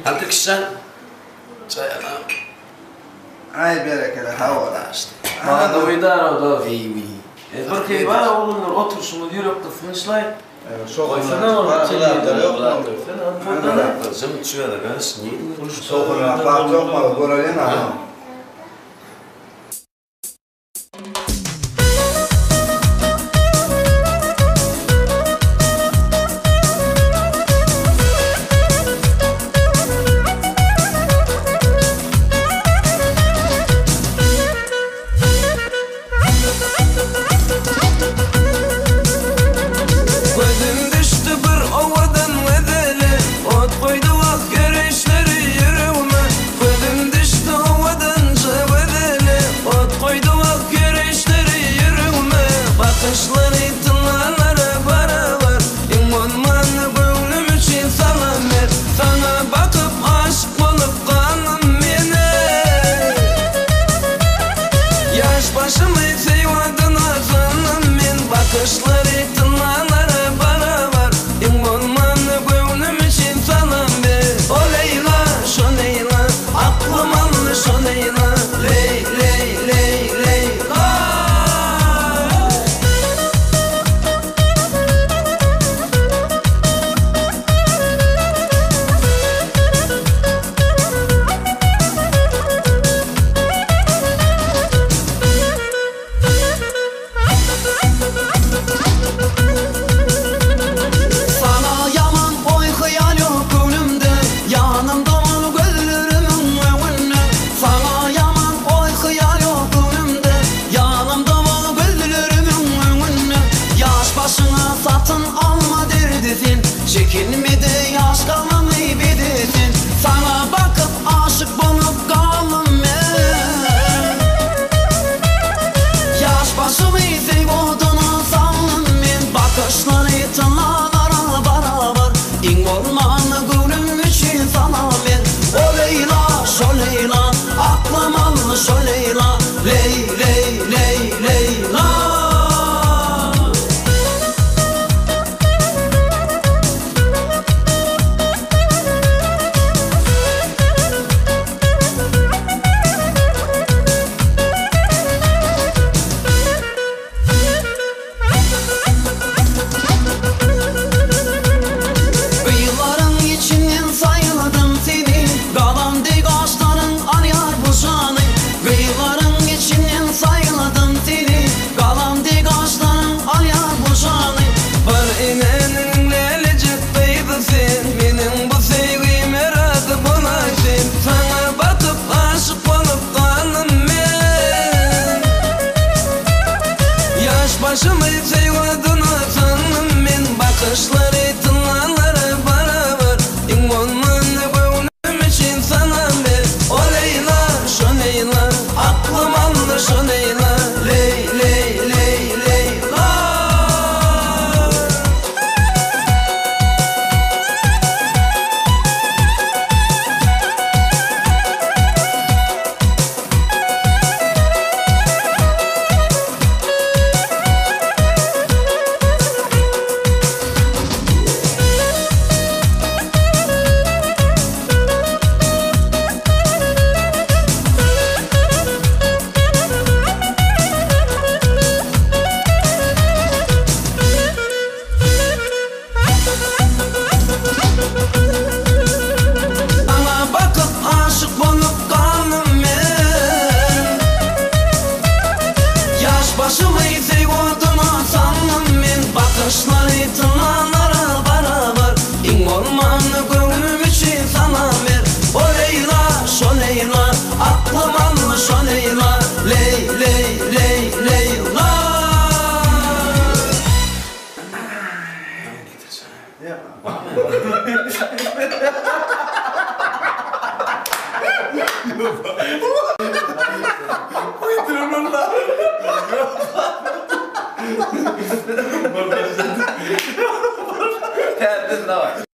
Hadi kişen çayana. Ay berekeli hava da işte. Bana da uydar o da vivi. Bakayım var oğlunlar otursun yürekte fınçlay. Soğuklar var yok mu? Zım çuya da gaz niye? Soğuklar var yok mu? Görelim ama. Çekinmedi yaş kalmamı bilirsin. Sana bakıp aşık bulup kaldım ben. Yaş başımı sevudunu saldım ben. Bakışları tınlalara beraber İn ormanı gülüm için sana ben. O Leyla, şu Leyla, aklım almış o Leyla. Ley, ley, ley, Leyla. Başımı sevadını sandım ben. Bakışları tınlalara beraber İn olmanı gönlüm için sana ben. O Leyla, şu Leyla, aklım almış o Leyla. Ley, ley, ley, Leyla. Başımı sevudunu sandım ben. Bakışları tınlalara beraber İn ormanı gönlüm için sana ver. O Leyla, şu Leyla, aklım almış o Leyla. Ley, ley, ley, Leyla. Kendin de var.